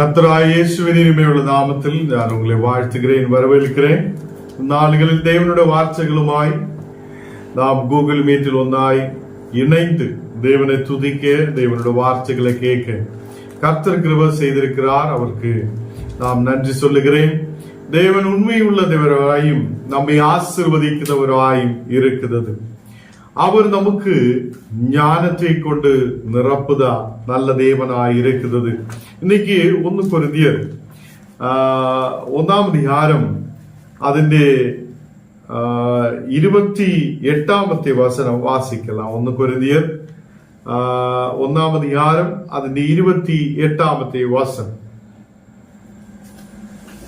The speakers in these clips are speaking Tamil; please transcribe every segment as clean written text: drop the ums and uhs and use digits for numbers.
கர்த்தராகிய இயேசுவின் இனிமையுள்ள நாமத்தில் நான் உங்களை வாழ்த்துகிறேன், வரவேற்கிறேன். நாடுகளில் தேவனுடைய வார்த்தைகளுமாய் நாம் கூகுள் மீட்டில் ஒன்றாய் இணைந்து தேவனை துதிக்க, தேவனுடைய வார்த்தைகளை கேட்க கர்த்தர் கிருபை செய்திருக்கிறார். அவருக்கு நாம் நன்றி சொல்லுகிறேன். தேவன் உண்மையுள்ள தேவராயும் நம்மை ஆசீர்வதிக்கிறவராயும் இருக்கிறது. அவர் நமக்கு ஞானத்தை கொண்டு நிரப்புதா நல்ல தேவனாய் இருக்கிறது. இன்னைக்கு 1 கொரிந்தியர் 1 அதிகாரம் അതിന്റെ 28 വചനം വാസിக்கலாம். 1 കൊരിന്ത്യർ 1 அதிகாரம் അതിന്റെ 28 വചനം.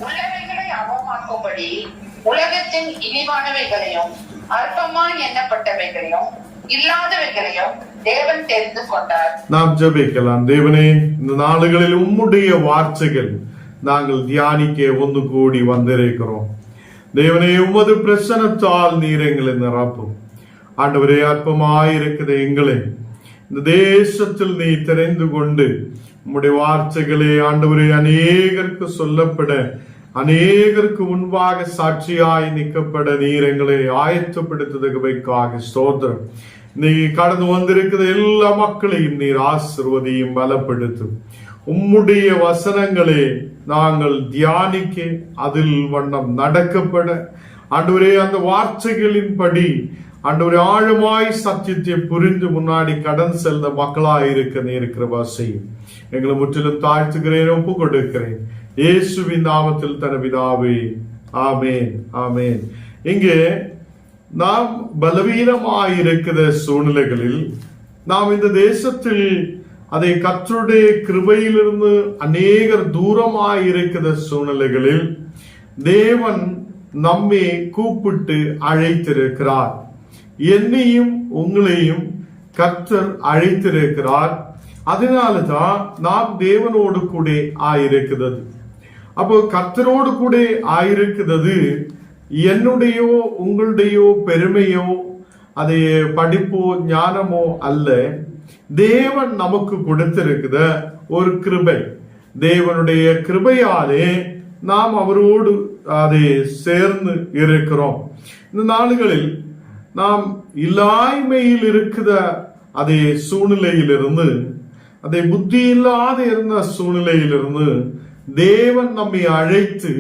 உள்ளவைகளை அவமாக்கும்படி உலகத்தின் இழிவானவைகளையும் அற்பமாய் எண்ணப்பட்டவைகளையும் இல்லாதவைகளையும் தேவன் தெரிந்து கொண்டார். நாம் ஜெபிக்கலாம். தேவனே, இந்த நாளுகளில் உம்முடைய வார்த்தைகள் நாங்கள் தியானிக்க ஒன்று கூடி வந்திருக்கிறோம். தேவனே, உமது பிரசன்னத்தால் நீர் எங்களை நிரப்பும். ஆண்டவரே, அற்பமாயிருக்கிற எங்களை இந்த தேசத்தில் நீ தெரிந்து கொண்டு உம்முடைய வார்த்தைகளே ஆண்டவரே அநேகருக்கு சொல்லப்பட, அநேகருக்கு முன்பாக சாட்சியாய் நிற்கப்பட நீர் எங்களை ஆயத்தப்படுத்துவதற்காக ஸ்தோத்திரம். நீ கடந்து வந்திருக்கிற எல்லா மக்களையும் நீர் ஆசீர்வதியும், பலப்படுத்தும். உம்முடைய வசனங்களே நாங்கள் தியானிக்க, அதில் வண்ணம் நடக்கப்பட ஆண்டவரே அந்த வார்த்தைகளின் படி ஆண்டவரே ஆழமாய் சத்தியத்தை புரிந்து முன்னாடி கடன் செல்ல மக்களாயிருக்க இருக்கிற வாசையும் எங்களை முற்றிலும் தாழ்த்துகிறேன், ஒப்பு கொடுக்கிறேன். இயேசுவின் நாமத்தில் தன பிதாவே, ஆமேன், ஆமேன். இங்கே நாம் பலவீனமாயிருக்கிற சூழ்நிலைகளில், நாம் இந்த தேசத்தில் அதை கர்த்தருடைய கிருபையிலிருந்து அநேகர் தூரமாயிருக்கிற சூழ்நிலைகளில் தேவன் நம்மை கூப்பிட்டு அழைத்திருக்கிறார். என்னையும் உங்களையும் கர்த்தர் அழைத்திருக்கிறார். அதனாலதான் நாம் தேவனோடு கூட ஆயிருக்கிறது. அப்போ கர்த்தரோடு கூட ஆயிருக்கிறது என்னுடையோ உங்களுடையோ பெருமையோ அதை படிப்போ ஞானமோ அல்ல, தேவன் நமக்கு கொடுத்திருக்கிற ஒரு கிருபை. தேவனுடைய கிருபையாலே நாம் அவரோடு அதை சேர்ந்து இருக்கிறோம். இந்த நாளுகளில் நாம் இல்லாய்மையில் இருக்கிற அதே சூழ்நிலையிலிருந்து, அதை புத்தி இல்லாத இருந்த சூழ்நிலையிலிருந்து தேவன் நம்மை அழைத்து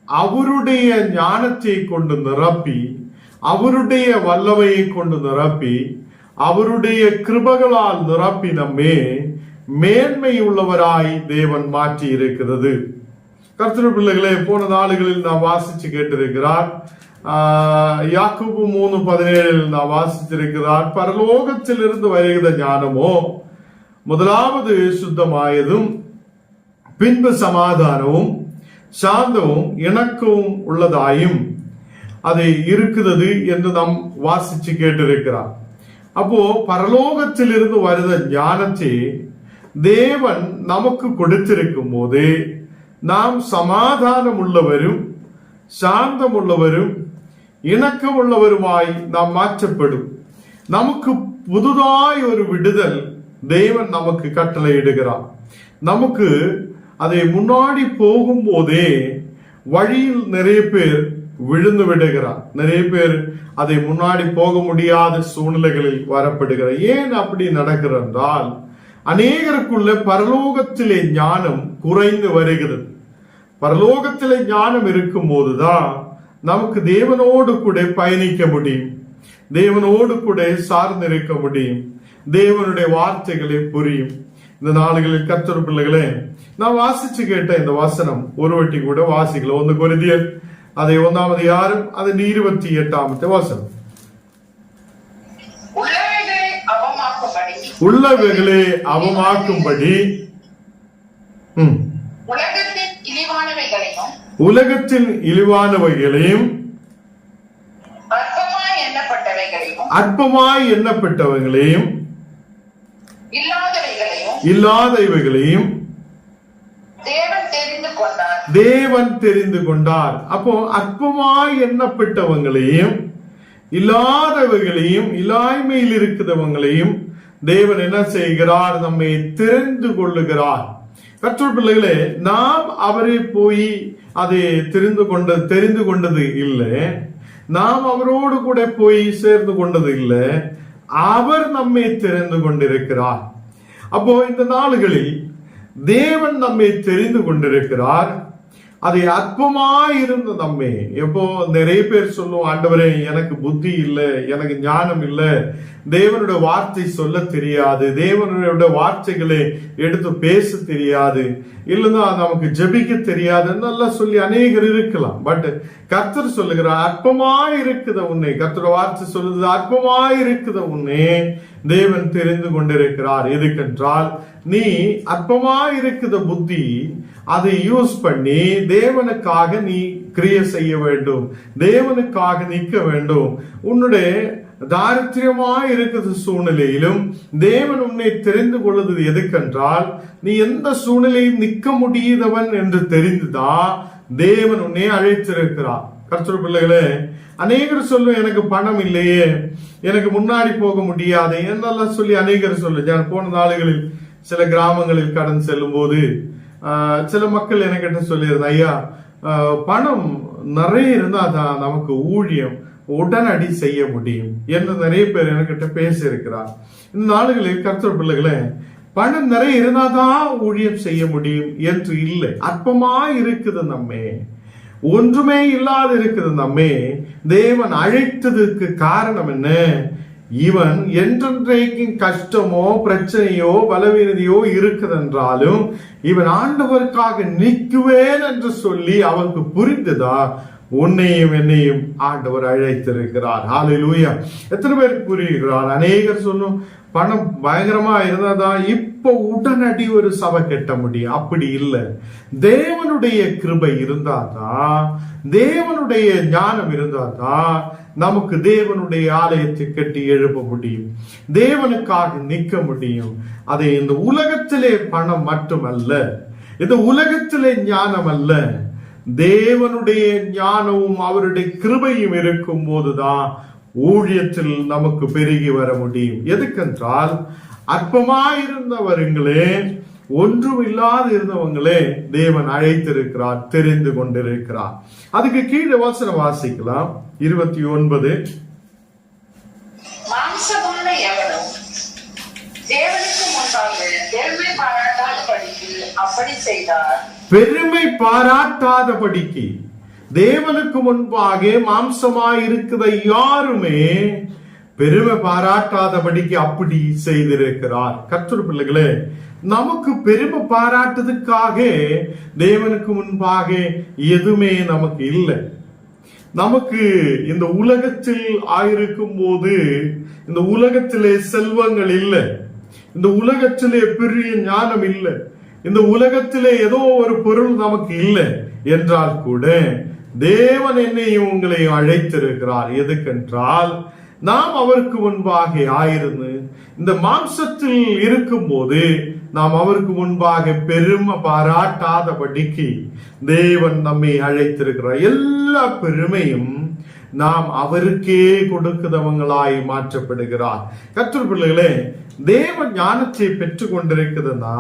அவருடைய ஞானத்தை கொண்டு நிரப்பி, அவருடைய வல்லமையை கொண்டு நிரப்பி, அவருடைய கிருபைகளால் நிரப்பி நம்மை மேன்மை உள்ளவராய் தேவன் மாற்றி இருக்கிறது. கர்த்தருடைய பிள்ளைகளே, போன நாளுகளில் நாம் வாசிச்சு கேட்டிருக்கிறார். யாக்கோபு 3:17 நாம் வாசித்திருக்கிறார். பரலோகத்தில் இருந்து வருகிற ஞானமோ முதலாவது சுத்தமாயதும் பின்பு சமாதானமும் சாந்தமும் இணக்கமும் உள்ளதாயும் அதை இருக்கிறது என்று நாம் வாசிச்சு கேட்டிருக்கிறார். அப்போ பரலோகத்தில் இருந்து வருத ஞானத்தை தேவன் நமக்கு கொடுத்திருக்கும் போது நாம் சமாதானம் உள்ளவரும் சாந்தம் உள்ளவரும் இணக்கம் உள்ளவருமாய் நாம் மாற்றப்படும். நமக்கு புதுதாய் ஒரு விடுதல் தேவன் நமக்கு கட்டளை இடுகிறார். நமக்கு அதை முன்னாடி போகும்போதே வழியில் நிறைய பேர் விழுந்து விடுகிறார். நிறைய பேர் அதை முன்னாடி போக முடியாத சூழ்நிலைகளில் வரப்படுகிறார். ஏன் அப்படி நடக்கிறது என்றால், அநேகருக்குள்ள பரலோகத்திலே ஞானம் குறைந்து வருகிறது. பரலோகத்திலே ஞானம் இருக்கும் போதுதான் நமக்கு தேவனோடு கூட பயணிக்க முடியும், தேவனோடு கூட சார்ந்திருக்க முடியும், தேவனுடைய வார்த்தைகளை புரியும். இந்த நாளுகளில் கர்த்தர் பிள்ளைகளே, நான் வாசிச்சு கேட்ட இந்த வசனம் ஒரு வட்டி கூட வாசிக்கல. 1 கொரிந்தியர் அதை 1 அதிகாரம் அதன் 28 வசனம். உள்ளவைகளை அவமாக்கும்படி உலகத்தின் இழிவானவைகளையும் அற்பமாய் எண்ணப்பட்டவைகளையும் இல்லாதவைகளையும் தேவன் தெரிந்து கொண்டார். அப்போ அற்பமாய் எண்ணப்பட்டவங்களையும் இல்லாதவைகளையும் இல்லாய்மையில் இருக்கிறவங்களையும் தேவன் என்ன செய்கிறார்? நம்மை தெரிந்து கொள்ளுகிறார். கர்த்தருடைய பிள்ளைகளே, நாம் அவரை போய் அதை தெரிந்து கொண்டது இல்லை, நாம் அவரோடு கூட போய் சேர்ந்து கொண்டது இல்லை, அவர் நம்மை தெரிந்து கொண்டிருக்கிறார். அப்போ இந்த நாளுகளில் தேவன் நம்மை தெரிந்து கொண்டிருக்கிறார். அதை அற்பமாயிருந்த நம்மை, எப்போ நிறைய பேர் சொல்லுவோம், ஆண்டவரே எனக்கு புத்தி இல்லை, எனக்கு ஞானம் இல்லை, தேவனுடைய வார்த்தை சொல்ல தெரியாது, தேவனுடைய வார்த்தைகளை எடுத்து பேச தெரியாது, இல்லைன்னா நமக்கு ஜெபிக்க தெரியாது நல்லா சொல்லி அநேகர் இருக்கலாம். பட் கர்த்தர் சொல்லுகிறார், அற்பமாய் இருக்குத உன்னை, கர்த்தரோட வார்த்தை சொல்லுது, அற்பமாய் இருக்குத உன்னை தேவன் தெரிந்து கொண்டிருக்கிறார். எதுக்கென்றால் நீ அற்பமாய் இருக்குத புத்தி, அதை யூஸ் பண்ணி தேவனுக்காக நீ கிரியை செய்ய வேண்டும், தேவனுக்காக நிற்க வேண்டும். உன்னுடைய தாரித்திரியமாய் இருக்கிற சூழ்நிலையிலும் தேவன் உன்னை தெரிந்து கொள்வது எதுக்கென்றால் நீ எந்த சூழ்நிலையும் நிற்க முடியாதவன் என்று தெரிந்துதான் தேவன் உன்னை அழைத்திருக்கிறார். கர்த்தருடைய பிள்ளைகளே, அநேகர் சொல்லும், எனக்கு பணம் இல்லையே, எனக்கு முன்னாடி போக முடியாது என்னெல்லாம் சொல்லி அநேகர் சொல்லு. நான் போன நாளுகளில் சில கிராமங்களில் கடந்து செல்லும் போது சில மக்கள் என்கிட்ட சொல்லியிருந்தேன், ஐயா பணம் நிறைய இருந்தா தான் நமக்கு ஊழியம் உடனடி செய்ய முடியும் என்று நிறைய பேர் என்கிட்ட பேசி இருக்கிறார். இந்த நாளுகளில் கர்த்தர் பிள்ளைகளே, பணம் நிறைய இருந்தாதான் ஊழியம் செய்ய முடியும் என்று இல்லை. அற்பமா இருக்குது நம்மே, ஒன்றுமே இல்லாத இருக்குது நம்மே. தேவன் அழைத்ததுக்கு காரணம் என்ன? இவன் என்றென்றைக்கும் கஷ்டமோ பிரச்சனையோ பலவீனதையோ இருக்குதென்றாலும் இவன் ஆண்டவருக்காக நிற்குவேன் என்று சொல்லி அவனுக்கு புரிந்ததா உன்னையும் என்னையும் ஆண்டவர் அழைத்திருக்கிறார். ஹல்லேலூயா. எத்தனை பேருக்கு புரிகிறார்? அநேகர் சொல்லும், பணம் பயங்கரமா இருந்தாதான் இப்ப உடனடி ஒரு சபை கட்ட முடியும். அப்படி இல்லை. தேவனுடைய கிருபை இருந்தாதான், தேவனுடைய ஞானம் இருந்தாதான் நமக்கு தேவனுடைய ஆலயத்தை கட்டி எழுப்ப முடியும், தேவனுக்காக நிற்க முடியும். அதை இந்த உலகத்திலே பணம் மட்டுமல்ல, இந்த உலகத்திலே ஞானம் அல்ல, தேவனுடைய ஞானமும் அவருடைய கிருபையும் இருக்கும் போதுதான் ஊழியத்தில் நமக்கு பெருகி வர முடியும். எதுக்கென்றால் அற்பமாயிருந்தவர்களே, ஒன்றும் இல்லாத இருந்தவங்களே தேவன் அழைத்திருக்கிறார், தெரிந்து கொண்டிருக்கிறார். அதுக்கு கீழே வசனம் வாசிக்கலாம். 29. மாம்சமான எவனும் தேவனுக்கு முன்பாக பெருமை பாராட்டாதபடிக்கு அப்படி செய்தார். பெருமை பாராட்டாதபடிக்கு தேவனுக்கு முன்பாக மாம்சமாய் இருக்கிற யாருமே பெருமை பாராட்டாதபடிக்கு அப்படி செய்திருக்கிறார். கர்த்தருடைய பிள்ளைகளே, நமக்கு பெருமை பாராட்டுறதுக்காக தேவனுக்கு முன்பாக எதுவுமே நமக்கு இல்லை. நமக்கு இந்த உலகத்தில் ஆயிருக்கும் போது இந்த உலகத்திலே செல்வங்கள் இல்லை, இந்த உலகத்திலே பெரிய ஞானம் இல்லை, இந்த உலகத்திலே ஏதோ ஒரு பொருள் நமக்கு இல்லை என்றால் கூட தேவன் என்னையும் உங்களையும் அழைத்திருக்கிறார். எதுக்கென்றால் நாம் அவருக்கு முன்பாக ஆயிருந்து இந்த மாம்சத்தில் இருக்கும் போது நாம் அவருக்கு முன்பாக பெருமை பாராட்டாதபடிக்கு தேவன் நம்மை அழைத்திருக்கிறார். எல்லா பெருமையும் நாம் அவருக்கே கொடுக்கிறவங்களாய் மாற்றப்படுகிறார். கர்த்தருடைய பிள்ளைகளே, தேவ ஞானத்தை பெற்றுக் கொண்டிருக்கிறதுனா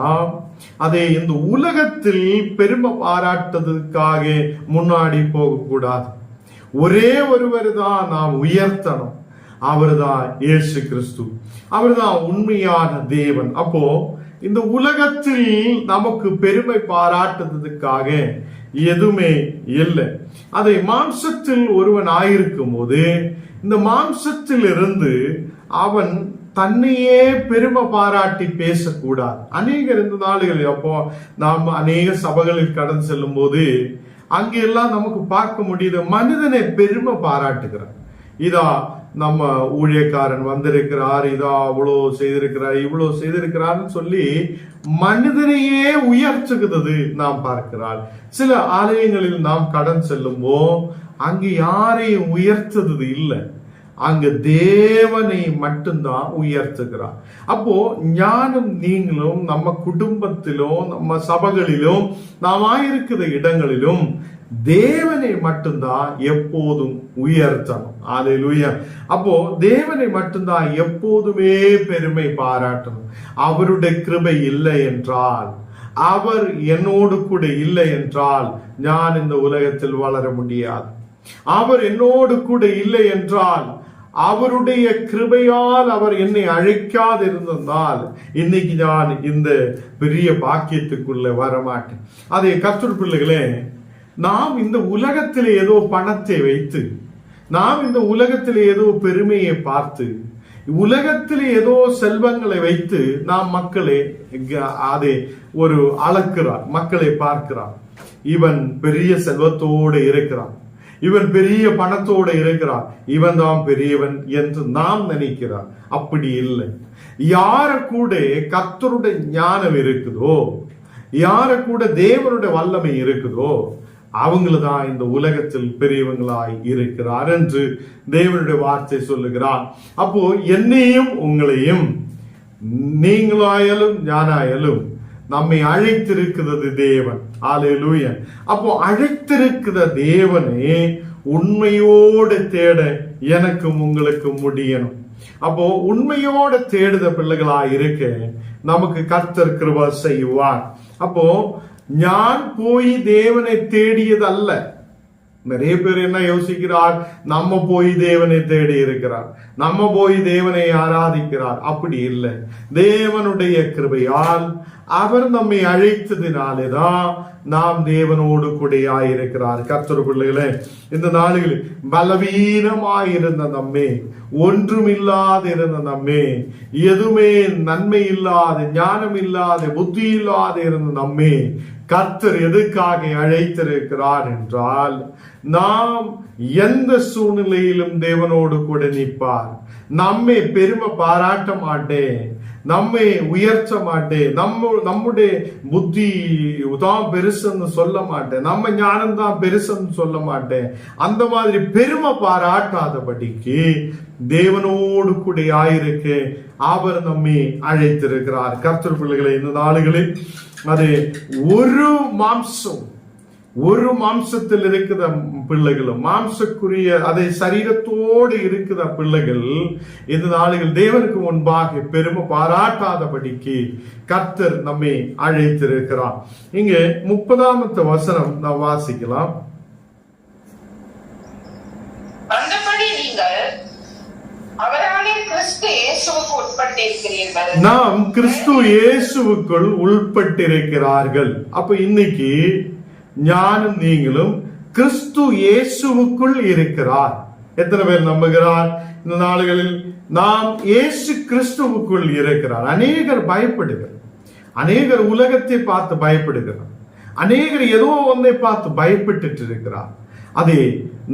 அதை இந்த உலகத்தில் பெருமை பாராட்டுவதற்காக முன்னாடி போகக்கூடாது. ஒரே ஒருவர் தான் நாம் உயர்த்தணும், அவர்தான் இயேசு கிறிஸ்து, அவர்தான் உண்மையான தேவன். அப்போ இந்த உலகத்தில் நமக்கு பெருமை பாராட்டுவதற்காக எதுவுமே இல்லை. அதை மாம்சத்தில் ஒருவன் ஆயிருக்கும் போது இந்த மாம்சத்தில் இருந்து அவன் தன்னையே பெருமை பாராட்டி பேசக்கூடாது. அநேகர் இந்த நாடுகளில் அப்போ நாம் அநேக சபைகளில் கடந்து செல்லும் போது அங்கெல்லாம் நமக்கு பார்க்க முடியுது, மனிதனை பெருமை பாராட்டுகிறார். இதா நம்ம ஊழியக்காரன் வந்திருக்கிறார், இதா அவ்வளோ செய்திருக்கிறார், இவ்வளவு செய்திருக்கிறார்னு சொல்லி மனிதனையே உயர்த்துகிறது நாம் பார்க்கிறார். சில ஆலயங்களில் நாம் கடன் செல்லும்போ அங்கு யாரையும் உயர்த்துறது இல்லை, அங்கு தேவனை மட்டும்தான் உயர்த்துகிறார். அப்போ ஞானம் நீங்களும் நம்ம குடும்பத்திலும் நம்ம சபைகளிலும் நாம் ஆயிருக்கிற இடங்களிலும் தேவனை மட்டும்தான் எப்போதும் உயர்த்தணும். அல்லேலூயா. அப்போ தேவனை மட்டும்தான் எப்போதுமே பெருமை பாராட்டணும். அவருடைய கிருபை இல்லை என்றால், அவர் என்னோடு கூட இல்லை என்றால் நான் இந்த உலகத்தில் வளர முடியாது. அவர் என்னோடு கூட இல்லை என்றால், அவருடைய கிருபையால் அவர் என்னை அழைக்காது இருந்ததால் இன்னைக்கு நான் இந்த பெரிய பாக்கியத்துக்குள்ள வரமாட்டேன். அதே கர்த்தர் பிள்ளைகளே, நாம் இந்த உலகத்திலே ஏதோ பணத்தை வைத்து, நாம் இந்த உலகத்திலே ஏதோ பெருமையை பார்த்து, உலகத்திலே ஏதோ செல்வங்களை வைத்து நாம் மக்களை அதை ஒரு அளக்கிறார், மக்களை பார்க்கிறார். இவன் பெரிய செல்வத்தோடு இருக்கிறான், இவன் பெரிய பணத்தோடு இருக்கிறான், இவன் தான் பெரியவன் என்று நாம் நினைக்கிறார். அப்படி இல்லை. யார கூட கர்த்தருடைய ஞானம் இருக்குதோ, யார கூட தேவனுடைய வல்லமை இருக்குதோ, அவங்களுதான் இந்த உலகத்தில் பெரியவங்களாய் இருக்கிறார் என்று தேவனுடைய வார்த்தை சொல்லுகிறார். அப்போ என்னையும் உங்களையும், நீங்களாயாலும் ஞானாயாலும் நம்மை அழைத்திருக்கிறது தேவன். அல்லேலூயா. அப்போ அழைத்திருக்கிற தேவனே உண்மையோடு தேட எனக்கும் உங்களுக்கும் முடியணும். அப்போ உண்மையோட தேடுத பிள்ளைகளாய் இருக்க நமக்கு கர்த்தர் கிருபை செய்வார். அப்போ ஞான் போய் தேவனை தேடியதல்ல. நிறைய பேர் என்ன யோசிக்கிறார், நம்ம போய் தேவனை தேடி இருக்கிறார், நம்ம போய் தேவனை ஆராதிக்கிறார். அப்படி இல்லை. தேவனுடைய கிருபையால் அவர் நம்மை அழைத்ததினாலேதான் நாம் தேவனோடு கூடையாயிருக்கிறார். கர்த்தர் பிள்ளைகளே, இந்த நாளில் பலவீனமாயிருந்த நம்மே, ஒன்றுமில்லாத இருந்த நம்மே, எதுவுமே நன்மை இல்லாத, ஞானம் இல்லாத, புத்தி இல்லாத இருந்த நம்மே கர்த்தர் எதுக்காக அழைத்திருக்கிறார் என்றால், நாம் எந்த சூழ்நிலையிலும் தேவனோடு கூட நிற்பார். நம்மை பெருமை பாராட்ட மாட்டேன், நம்மை உயர்த்த மாட்டேன், நம்முடைய புத்தி தான் பெருசுன்னு சொல்ல மாட்டேன், நம்ம ஞானம் தான் பெருசுன்னு சொல்ல மாட்டேன். அந்த மாதிரி பெருமை பாராட்டாதபடிக்கு தேவனோடு கூட ஆயிருக்க அவர் நம்மை அழைத்திருக்கிறார். கர்த்தர் பிள்ளைகளை, இந்த நாளுகளில் அது ஒரு மாம்சத்தில் இருக்கிற பிள்ளைகளும், மாம்சக்குரிய அதை சரீரத்தோடு இருக்கிற பிள்ளைகள் இந்த நாளுகள் தேவனுக்கு முன்பாக பெருமை பாராட்டாதபடிக்கு கர்த்தர் நம்மை அழைத்திருக்கிறார். இங்கே 30வது வசனம் நாம் வாசிக்கலாம். அந்தபடி நீங்கள் அவராலே கிறிஸ்து இயேசுவுக்கு உட்பட்டிருக்கிறீர்கள். நாம் கிறிஸ்து இயேசுவுக்குள் உள்பட்டிருக்கிறார்கள். அப்ப இன்னைக்கு ஞானம் நீங்களும் கிறிஸ்து இயேசுவுக்குள் இருக்கிறார். எத்தனை பேர் நம்புகிறார்? இந்த நாடுகளில் நாம் இயேசு கிறிஸ்துவுக்குள் இருக்கிறார். அநேகர் பயப்படுகிறார், அநேகர் உலகத்தை பார்த்து பயப்படுகிறார், அநேகர் ஏதோ ஒன்றை பார்த்து பயப்பட்டு இருக்கிறார். அதே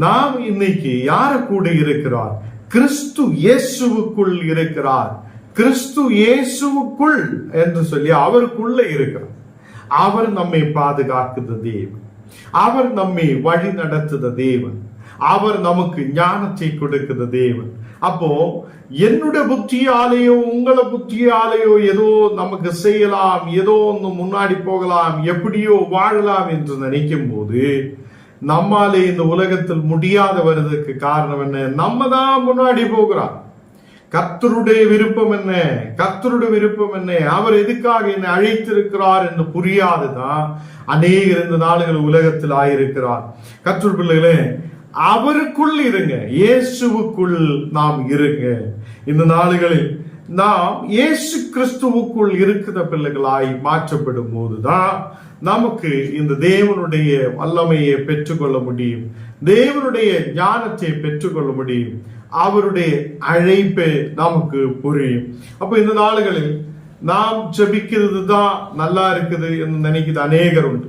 நாம் இன்னைக்கு யார கூட இருக்கிறார்? கிறிஸ்து இயேசுவுக்குள் இருக்கிறார். கிறிஸ்து இயேசுவுக்குள் என்று சொல்லி அவருக்குள்ள இருக்கிறார். அவர் நம்மை பாதுகாக்குத தேவன், அவர் நம்மை வழி நடத்துத தேவன், அவர் நமக்கு ஞானத்தை கொடுக்குத தேவன். அப்போ என்னுடைய புத்தியாலேயோ உங்களை புத்தியாலேயோ ஏதோ நமக்கு செய்யலாம், ஏதோ ஒன்று முன்னாடி போகலாம், எப்படியோ வாழலாம் என்று நினைக்கும் போது நம்மாலே இந்த உலகத்தில் முடியாத வருவதற்கு காரணம் என்ன? நம்ம தான் முன்னாடி போகிறோம். கர்த்தருடைய விருப்பம் என்ன, கர்த்தருடைய விருப்பம் என்ன, அவர் எதுக்காக என்னை அழைத்திருக்கிறார் என்று புரியாதுதான் அநேகர் இந்த நாளுகள் உலகத்தில் ஆயிருக்கிறார். கர்த்தர் பிள்ளைகளே, அவருக்குள் இருங்க, இயேசுவுக்குள் நாம் இருங்க. இந்த நாளுகளில் நாம் இயேசு கிறிஸ்துவுக்குள் இருக்கிற பிள்ளைகளாய் மாற்றப்படும் போதுதான் நமக்கு இந்த தேவனுடைய வல்லமையை பெற்றுக்கொள்ள முடியும், தேவனுடைய ஞானத்தை பெற்றுக்கொள்ள முடியும், அவருடைய அழைப்பை நமக்கு புரியும். அப்ப இந்த நாளுகளில் நாம் ஜெபிக்கிறது தான் நல்லா இருக்குது என்று நினைக்கிறது அநேகர் உண்டு,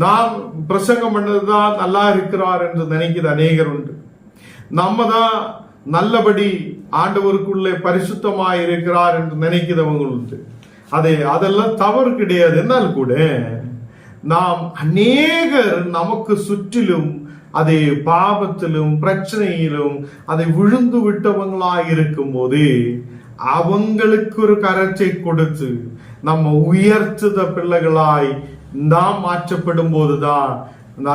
நாம் பிரசங்கம் பண்ணதுதான் நல்லா இருக்கிறார் என்று நினைக்கிறது அநேகர் உண்டு, நம்ம தான் நல்லபடி ஆண்டவருக்குள்ளே பரிசுத்தமாய் இருக்கிறார் என்று நினைக்கிறவங்க உண்டு. அதெல்லாம் தவறு கிடையாது. என்னால் கூட நாம் அநேகர் நமக்கு சுற்றிலும் அதை பாவத்திலும் பிரச்சனையிலும் அதை விழுந்து விட்டவங்களாய் இருக்கும் போது அவங்களுக்கு ஒரு கரத்தை கொடுத்து நம்ம உயர்த்துத பிள்ளைகளாய் நாம் மாற்றப்படும் போதுதான்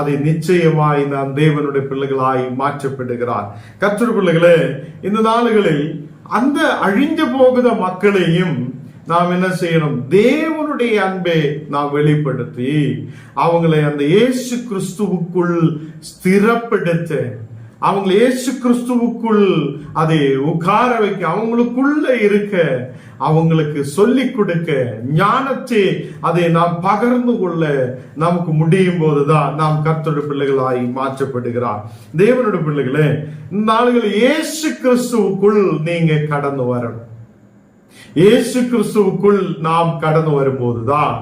அதை நிச்சயமாய் நாம் தேவனுடைய பிள்ளைகளாய் மாற்றப்படுகிறார். கர்த்தர் பிள்ளைகளே, இந்த நாளுகளில் அந்த அழிஞ்சு போகிற மக்களையும் நாம் என்ன செய்யணும்? தேவனுடைய அன்பை நாம் வெளிப்படுத்தி அவங்களை அந்த இயேசு கிறிஸ்துவுக்குள் ஸ்திரப்படுத்த, அவங்களை இயேசு கிறிஸ்துவுக்குள் அதை உட்கார வைக்க, அவங்களுக்குள்ள இருக்க, அவங்களுக்கு சொல்லிக் கொடுக்க, ஞானத்தை அதை நாம் பகிர்ந்து கொள்ள நமக்கு முடியும் போதுதான் நாம் கர்த்தருடைய பிள்ளைகளாய் மாற்றப்படுகிறார். தேவனுடைய பிள்ளைகளே, இந்த நாளுகளில் இயேசு கிறிஸ்துவுக்குள் நீங்க கடந்து வரணும். இயேசு கிறிஸ்துவுக்குள் நாம் கடந்து வரும்போதுதான்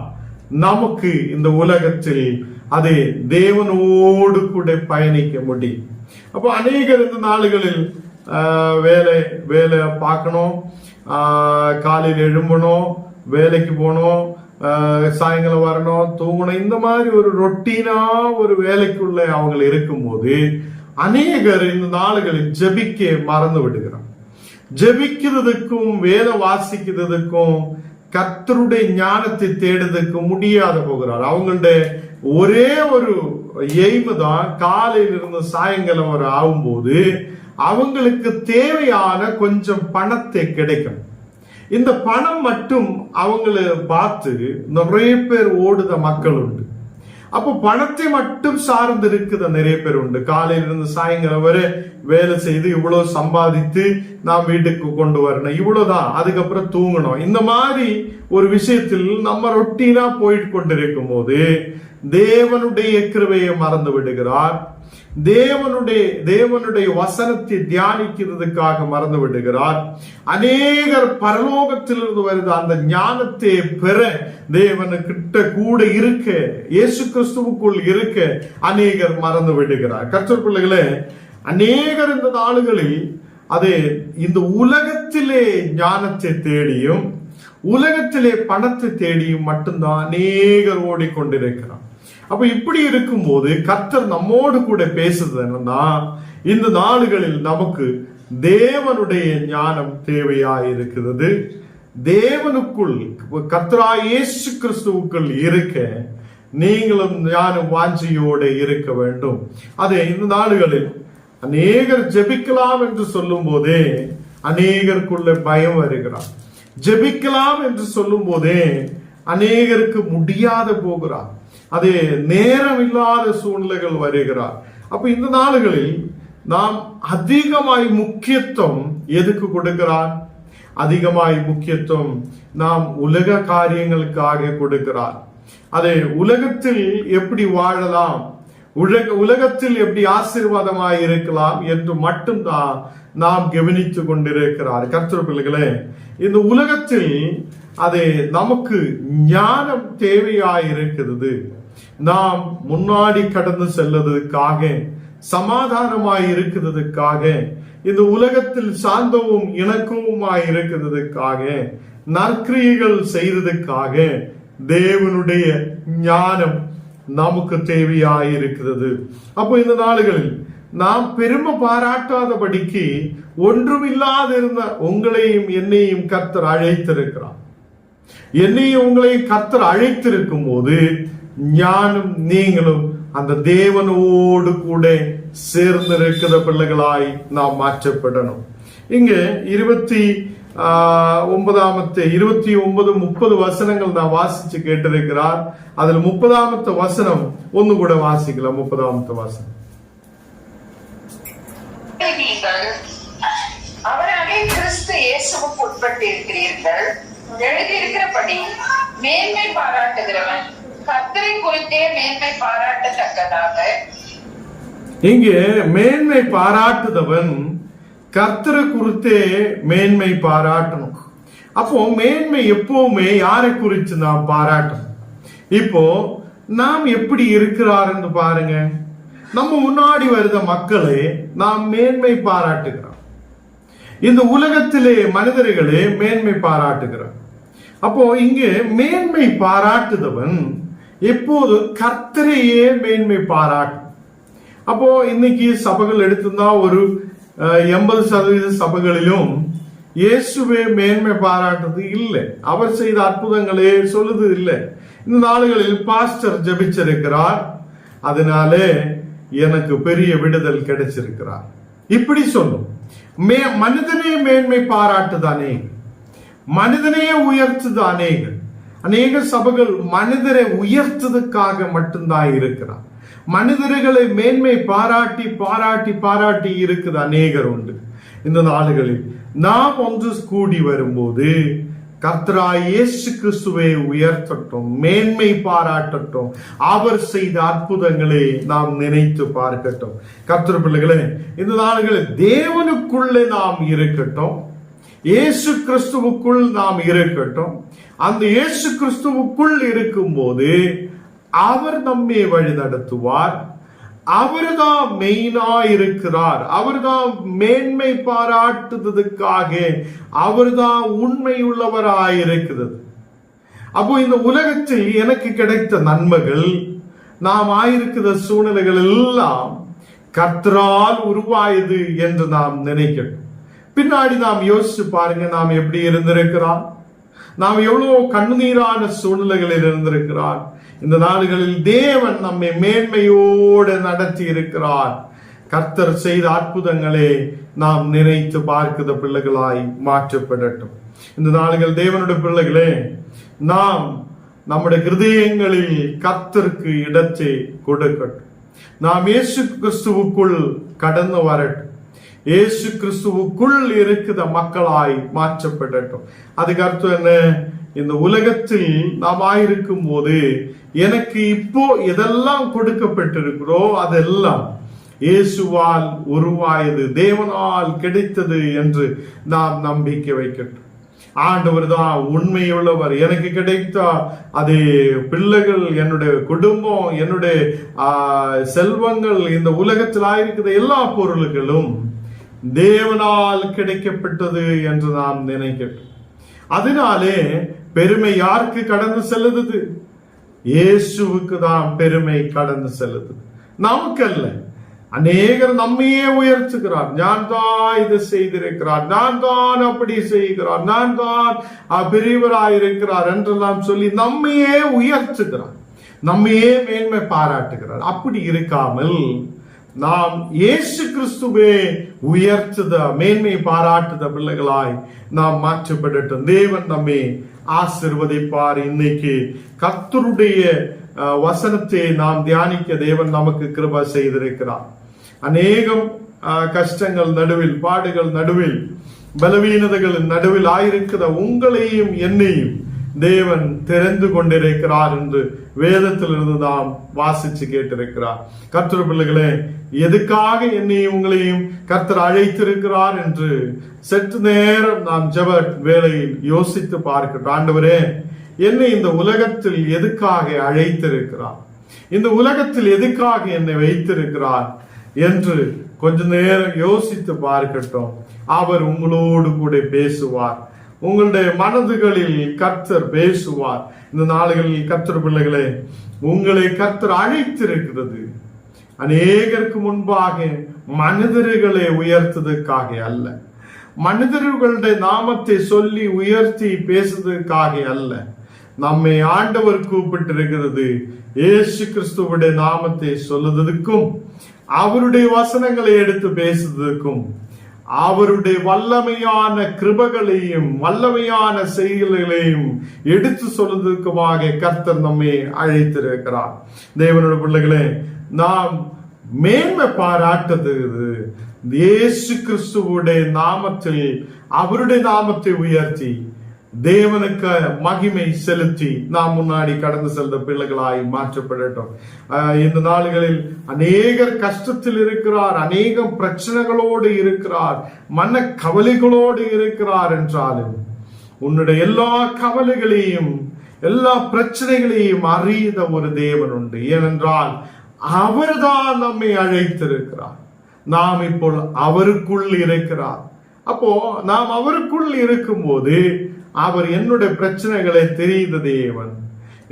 நமக்கு இந்த உலகத்தில் அதை தேவனோடு கூட பயணிக்க முடியும். அப்போ அநேகர் இந்த நாளுகளில் வேலை பார்க்கணும், காலையில் எழும்பணும், வேலைக்கு போகணும், சாயங்காலம் வரணும், தூங்கணும், இந்த மாதிரி ஒரு ரொட்டீனா ஒரு வேலைக்குள்ள அவங்க இருக்கும்போது அநேகர் இந்த நாளுகளில் ஜெபிக்க மறந்து விடுகிறார். ஜெபிக்கிறதுக்கும் வேத வாசிக்கிறதுக்கும் கர்த்தருடைய ஞானத்தை தேடுறதுக்கும் முடியாத போகிறார். அவங்களுடைய ஒரே ஒரு எய்மு தான் காலையில இருந்து சாயங்காலம் வரை ஆகும்போது அவங்களுக்கு தேவையான கொஞ்சம் பணத்தை கிடைக்கும். இந்த பணம் மட்டும் அவங்களை பார்த்து நிறைய பேர் ஓடுத மக்கள் உண்டு. அப்போ பணத்தை மட்டும் சார்ந்து இருக்குத நிறைய பேர் உண்டு. காலையில இருந்து சாயங்காலம் வரை வேலை செய்து இவ்வளவு சம்பாதித்து நாம் வீட்டுக்கு கொண்டு வரணும், இவ்வளவுதான், அதுக்கப்புறம் தூங்கணும், இந்த மாதிரி ஒரு விஷயத்தில் நம்ம ரொட்டீனா போயிட்டு கொண்டிருக்கும் போது தேவனுடைய கிருபையை மறந்து விடுகிறார். தேவனுடைய வசனத்தை தியானிக்கிறதுக்காக மறந்து விடுகிறார். அநேகர் பரலோகத்திலிருந்து வருது அந்த ஞானத்தை பெற தேவனுக்கிட்ட கூட இருக்க, இயேசு கிறிஸ்துவுக்குள் இருக்க அநேகர் மறந்து விடுகிறார். கர்த்தர் பிள்ளைகளே, அநேகர் இந்த நாளுகளில் அது இந்த உலகத்திலே ஞானத்தை தேடியும் உலகத்திலே பணத்தை தேடியும் மட்டும்தான் அநேகர் ஓடிக்கொண்டிருக்கிறார். அப்ப இப்படி இருக்கும்போது கர்த்தர் நம்மோடு கூட பேசுறது என்னன்னா, இந்த நாடுகளில் நமக்கு தேவனுடைய ஞானம் தேவையாயிருக்கிறது. தேவனுக்குள் கர்த்தராகிய இயேசு கிறிஸ்துவுக்குள் இருக்க நீங்களும் ஞானம் வாஞ்சியோட இருக்க வேண்டும். அதே இந்த நாடுகளில் அநேகர் ஜெபிக்கலாம் என்று சொல்லும் போதே அநேகருக்குள்ள பயம் வருகிறார். ஜெபிக்கலாம் என்று சொல்லும் போதே அநேகருக்கு முடியாத போகிறார். அது நேரம் இல்லாத சூழ்நிலைகள் வருகிறார். அப்ப இந்த நாளுகளில் நாம் அதிகமாய் முக்கியத்துவம் எதுக்கு கொடுக்கிறார்? அதிகமாய் முக்கியத்துவம் நாம் உலக காரியங்களுக்காக கொடுக்கிறார். அதை உலகத்தில் எப்படி வாழலாம், உலகத்தில் எப்படி ஆசீர்வாதமாய் இருக்கலாம் என்று மட்டும்தான் நாம் கவனித்து கொண்டிருக்கிறார். கர்த்தர் பிள்ளைகளே, இந்த உலகத்தில் அது நமக்கு ஞானம் தேவையாயிருக்கிறது. நாம் முன்னாடி கடந்து செல்வதற்காக, சமாதானமாய் இருக்கிறதுக்காக, இந்த உலகத்தில் சாந்தமும் இணக்கமுமாய் இருக்கிறதுக்காக, நற்கிரியைகள் செய்ததுக்காக தேவனுடைய ஞானம் நமக்கு தேவையாயிருக்கிறது. அப்போ இந்த நாளுகளில் நாம் பெருமை பாராட்டாதபடிக்கு ஒன்றுமில்லாத இருந்த உங்களையும் என்னையும் கர்த்தர் அழைத்திருக்கிறார். என்னையும் உங்களையும் கர்த்தர் அழைத்திருக்கும் போது ஞானம் நீங்களும் அந்த தேவனோடு கூட சேர்ந்திருக்கிற பிள்ளைகளாய் நாம் மாற்றப்படணும். இங்க 29, 30 வசனங்கள் நான் வாசிச்சு கேட்டிருக்கிறார். அதுல 30வது வசனம் ஒன்னு கூட வாசிக்கலாம். 30வது வசனம், நீங்கள் அவராலே கிறிஸ்து இயேசுவுக்கு உட்பட்டிருக்கிறீர்கள். எழுதியிருக்கிறபடி மேன்மை பாராட்டுகிறவன் கர்த்தரை குறித்தே மேன்மை பாராட்டத்தக்கதாக. இங்கே மேன்மை பாராட்டுதவன் கர்த்தரை குறித்தே மேன்மை பாராட்டணும். அப்போ மேன்மை எப்பவுமே யாரை குறித்து நாம் பாராட்டணும்? இப்போ நாம் எப்படி இருக்கிறாருன்னு பாருங்க. நம்ம முன்னாடி வருத மக்களை நாம் மேன்மை பாராட்டுகிறோம். இந்த உலகத்திலே மனிதர்களே மேன்மை பாராட்டுகிறார். அப்போ இங்கே மேன்மை பாராட்டுதவன் எப்போது கர்த்தரையே மேன்மை பாராட்டும். அப்போ இன்னைக்கு சபைகள் எடுத்திருந்தா ஒரு 80% சபைகளிலும் இயேசுவே மேன்மை பாராட்டுறது இல்லை. அவர் செய்த அற்புதங்களே சொல்லுது இல்லை. இந்த நாடுகளில் பாஸ்டர் ஜெபிச்சிருக்கிறார், அதனாலே எனக்கு பெரிய விடுதல் கிடைச்சிருக்கிறார், இப்படி சொல்லும். மனிதனே மேன்மை பாராட்டுதானே. மனிதனையே உயர்த்துது அநேக சபைகள் மனிதரை உயர்த்ததுக்காக மட்டும்தான் இருக்கிறார். மனிதர்களை மேன்மை பாராட்டி பாராட்டி பாராட்டி இருக்குது அநேகர் உண்டு. இந்த நாடுகளில் நாம் ஒன்று கூடி வரும்போது கர்த்தராய் இயேசு கிறிஸ்துவை உயர்த்தட்டும், மேன்மை பாராட்டட்டும், அவர் செய்த அற்புதங்களை நாம் நினைத்து பார்க்கட்டும். கர்த்தர் பிள்ளைகளே, இந்த நாடுகளில் தேவனுக்குள்ளே நாம் இருக்கட்டும், இயேசு கிறிஸ்துவுக்குள் நாம் இருக்கட்டும். அந்த இயேசு கிறிஸ்துவுக்குள் இருக்கும்போது அவர் நம்மை வழி நடத்துவார். அவர்தான் மெயினா இருக்கிறார். அவர்தான் மேன்மை பாராட்டுவதற்காக அவர்தான் உண்மையுள்ளவராயிருக்கிறது. அப்போ இந்த உலகத்தில் எனக்கு கிடைத்த நன்மைகள், நாம் ஆயிருக்கிற சூழ்நிலைகள் எல்லாம் கர்த்தரால் உருவாயது என்று நாம் நினைக்கணும். பின்னாடி நாம் யோசிச்சு பாருங்க, நாம் எப்படி இருந்திருக்கிறோம், நாம் எவ்வளவு கண்ணீரான சூழ்நிலைகளில் இருந்திருக்கிறார். இந்த நாடுகளில் தேவன் நம்மை மேன்மையோடு நடத்தி இருக்கிறார். கர்த்தர் செய்த அற்புதங்களே நாம் நினைத்து பார்க்கிற பிள்ளைகளாய் மாற்றப்படட்டும். இந்த நாடுகள் தேவனுடைய பிள்ளைகளே, நாம் நம்முடைய ஹிருதயங்களில் கர்த்தருக்கு இடத்தை கொடுக்கட்டும். நாம் இயேசு கிறிஸ்துவுக்குள் கடந்து வரட்டும். இயேசு கிறிஸ்துவுக்குள் இருக்கிற மக்களாய் மாற்றப்படட்டும். அதுக்கு அர்த்தம் என்ன? இந்த உலகத்தில் நாம் ஆயிருக்கும் போது எனக்கு இப்போ எதெல்லாம் கொடுக்கப்பட்டிருக்கிறோ அதெல்லாம் இயேசுவால் உருவாயது, தேவனால் கிடைத்தது என்று நாம் நம்பிக்கை வைக்கட்டும். ஆண்டவர் தான் உண்மையுள்ளவர். எனக்கு கிடைத்த அதே பிள்ளைகள், என்னுடைய குடும்பம், என்னுடைய செல்வங்கள், இந்த உலகத்தில் ஆயிருக்கிற எல்லா பொருள்களும் தேவனால் கிடைக்கப்பட்டது என்று நாம் நினைக்கட்டும். அதனாலே பெருமை யாருக்கு கடந்து செல்லுது? இயேசுவுக்கு தான் பெருமை கடந்து செல்லுது, நமக்கு அல்ல. அநேகர் நம்மையே உயர்த்துகிறார். நான் தான் இது செய்திருக்கிறார், நான் தான் அப்படி செய்கிறார், நான் தான் பெரியவராயிருக்கிறார் என்றெல்லாம் சொல்லி நம்மையே உயர்த்துகிறார், நம்மையே மேன்மை பாராட்டுகிறார். அப்படி இருக்காமல் நாம் இயேசு கிறிஸ்துவே உயர்த்துத மேன்மை பாராட்டுத பிள்ளைகளாய் நாம் மாற்றப்படட்டும். தேவன் நம்மை ஆசீர்வதிப்பார். இன்னைக்கு கர்த்தருடைய வசனத்தை நாம் தியானிக்க தேவன் நமக்கு கிருபை செய்திருக்கிறார். அநேகம் கஷ்டங்கள் நடுவில், பாடுகள் நடுவில், பலவீனதைகளின் நடுவில் ஆயிருக்கிற உங்களையும் என்னையும் தேவன் தெரிந்து கொண்டிருக்கிறார் என்று வேதத்திலிருந்து நாம் வாசிச்சு கேட்டிருக்கிறார். கர்த்தர் பிள்ளைகளே, எதுக்காக என்னையும் உங்களையும் கர்த்தர் அழைத்திருக்கிறார் என்று சற்று நேரம் நாம் ஜெப வேளையில் யோசித்து பார்க்கட்டும். ஆண்டவரே, என்னை இந்த உலகத்தில் எதுக்காக அழைத்திருக்கிறார், இந்த உலகத்தில் எதுக்காக என்னை வைத்திருக்கிறார் என்று கொஞ்ச நேரம் யோசித்து பார்க்கட்டும். அவர் உங்களோடு கூட பேசுவார். உங்களுடைய மனதுகளில் கர்த்தர் பேசுவார். இந்த நாளுகளில் கர்த்தர் பிள்ளைகளே, உங்களை கர்த்தர் அழைத்திருக்கிறது அநேகருக்கு முன்பாக மனிதர்களை உயர்த்ததுக்காக அல்ல, மனிதர்களுடைய நாமத்தை சொல்லி உயர்த்தி பேசுவதற்காக அல்ல. நம்மை ஆண்டவர் கூப்பிட்டிருக்கிறது இயேசு கிறிஸ்துவுடைய நாமத்தை சொல்லுவதற்கும், அவருடைய வசனங்களை எடுத்து பேசுவதற்கும், அவருடைய வல்லமையான கிருபைகளையும் வல்லமையான செயல்களையும் எடுத்து சொல்வதற்குமாக கர்த்தர் நம்மை அழைத்திருக்கிறார். தேவனுடைய பிள்ளைகளே, நாம் மேன்மை பாராட்டது இயேசு கிறிஸ்துவுடைய நாமத்தில், அவருடைய நாமத்தை உயர்த்தி தேவனுக்கு மகிமை செலுத்தி நாம் முன்னாடி கடந்து செல்ற பிள்ளைகளாய் மாற்றப்படட்டும். இந்த நாடுகளில் அநேகர் கஷ்டத்தில் இருக்கிறார், அநேக பிரச்சனைகளோடு இருக்கிறார், மன கவலைகளோடு இருக்கிறார். என்றாலும் உன்னுடைய எல்லா கவலைகளையும் எல்லா பிரச்சனைகளையும் அறிந்த ஒரு தேவன் உண்டு. ஏனென்றால் அவர்தான் நம்மை அழைத்திருக்கிறார். நாம் இப்போ அவருக்குள் இருக்கிறார். அப்போ நாம் அவருக்குள் இருக்கும் போது அவர் என்னுடைய பிரச்சனைகளை தெரிந்த தேவன்,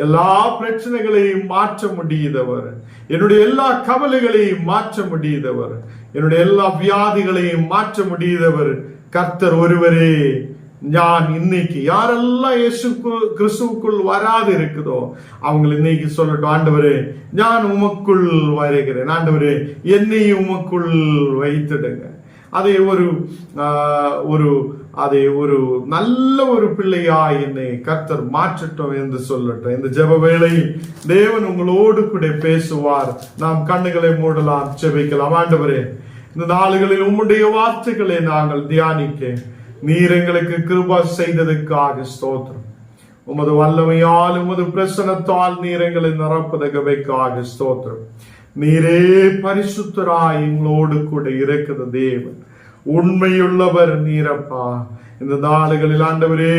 எல்லா பிரச்சனைகளையும் மாற்ற முடியுதவர், என்னுடைய எல்லா கவலைகளையும் மாற்ற முடியுதவர், என்னுடைய எல்லா வியாதிகளையும் மாற்ற முடியுதவர் கர்த்தர் ஒருவரே. நான் இன்னைக்கு யாரெல்லாம் இயேசு கிறிஸ்துவுக்குள் வராது இருக்குதோ அவங்க இன்னைக்கு சொல்லட்டும், ஆண்டவரே நான் உமக்குள் வருகிறேன், ஆண்டவரே என்னை உமக்குள் வைத்திடுங்க. அதை ஒரு அதை ஒரு நல்ல ஒரு பிள்ளையாய் என்னை கர்த்தர் மாற்றட்டும் என்று சொல்லட்டும். இந்த ஜெப வேளையில் தேவன் உங்களோடு கூட பேசுவார். நாம் கண்ணுகளை மூடலாம், ஜெபிக்கலாம். ஆண்டவரே, இந்த நாளுகளில் உம்முடைய வார்த்தைகளை நாங்கள் தியானிக்க நீர் எங்களுக்கு கிருபை செய்ததற்காக ஸ்தோத்திரம். உமது வல்லமையால் உமது பிரசனத்தால் நீர் எங்களை நிரப்பதற்காக ஸ்தோத்திரம். நீரே பரிசுத்தராய் எங்களோடு கூட இருக்கிற தேவன், உண்மையுள்ளவர் நீரப்பா. இந்த நாளுகளில் ஆண்டவரே,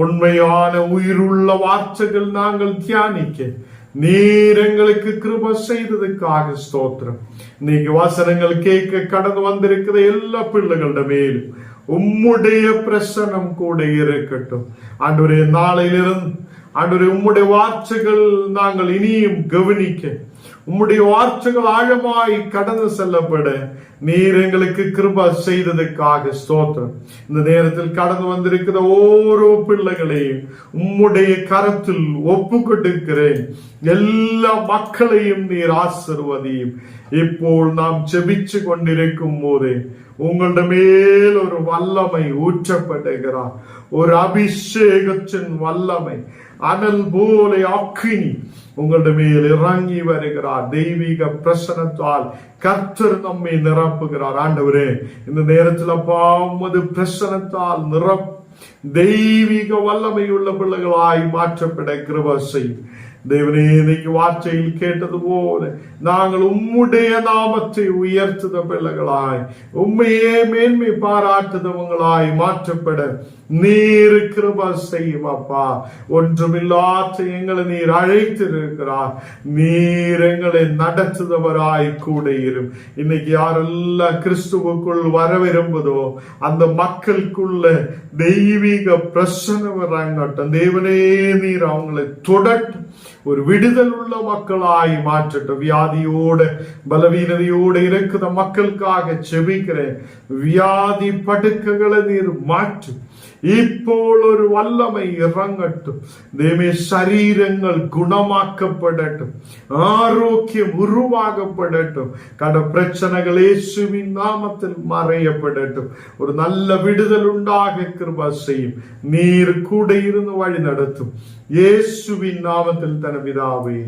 உண்மையான உயிருள்ள வார்த்தைகள் நாங்கள் தியானிக்க நீர் எங்களுக்கு கிருபை செய்ததற்காக ஸ்தோத்திரம். இன்னைக்கு வசனங்கள் கேட்க கடந்து வந்திருக்கிற எல்லா பிள்ளைகளோட மேலும் உம்முடைய பிரசனம் கூட இருக்கட்டும். ஆண்டவரே, நாளையிலிருந்து ஆண்டவரே உம்முடைய வார்த்தைகள் நாங்கள் இனியும் கவனிக்க, உம்முடைய வார்த்தைகள் ஆழமாய் கடந்து செல்லப்பட நீர் எங்களுக்கு கிருபை செய்ததற்காக ஸ்தோத்திரம். இந்த நேரத்தில் கடந்து வந்திருக்கிற ஓரோ பிள்ளைகளையும் உம்முடைய கரத்தில் ஒப்பு கொடுக்கிறேன். எல்லா மக்களையும் நீர் ஆசீர்வதியும். இப்போ நாம் ஜெபிச்சு கொண்டிருக்கும் போதே உங்களோட மேல் ஒரு வல்லமை ஊற்றப்படுகிறார். ஒரு அபிஷேகத்தின் வல்லமை, அனல் போல அக்கினி உங்களோட மேல் இறங்கி வருகிறார். தெய்வீக பிரசனத்தால் கர்த்தர் நம்மை நிரப்புகிறார். ஆண்டவரே, இந்த நேரத்தில் அப்பா உமது பிரசனத்தால் தெய்வீக வல்லமை உள்ள பிள்ளைகளாய் மாற்றப்பட கிருபை செய்யும். தேவனே, இன்னைக்கு வார்த்தையில் கேட்டது போல நாங்கள் உம்முடைய நாமத்தை உயர்த்துத பிள்ளைகளாய், உண்மையே மேன்மை பாராட்டுதவங்களாய் மாற்றப்பட நீர் கிருபை செய்யும் அப்பா. ஒன்றுமில்லாத எங்களை நீர் அழைத்திருக்கிறார். நீர் எங்களை நடத்துதவராய் கூட இரும். இன்னைக்கு யாரெல்லாம் கிறிஸ்துவுக்குள் வர விரும்புதோ அந்த மக்களுக்குள்ள தெய்வீக பிரசன்னம் இறங்கட்டும். தேவனே, நீர் அவங்களை தொடட்டும். ஒரு விடுதல் உள்ள மக்களாய் மாற்றட்டும். வியாதியோட பலவீனதையோட இருக்கிற மக்களுக்காக செபிக்கிறேன். வியாதி படுக்கைகளை நீர் மாற்று. இப்போ ஒரு வல்லமை இறங்கட்டும். தேவமே, சரீரங்கள் குணமாக்கப்படட்டும், ஆரோக்கியம் உருவாக்கப்படட்டும். கட பிரச்சனைகள் இயேசுவின் நாமத்தில் மறையப்படட்டும். ஒரு நல்ல விடுதல் உண்டாக கிருபை செய்யும். நீர் கூட இருந்து வழி நடத்தும். இயேசுவின் நாமத்தில் தன பிதாவே.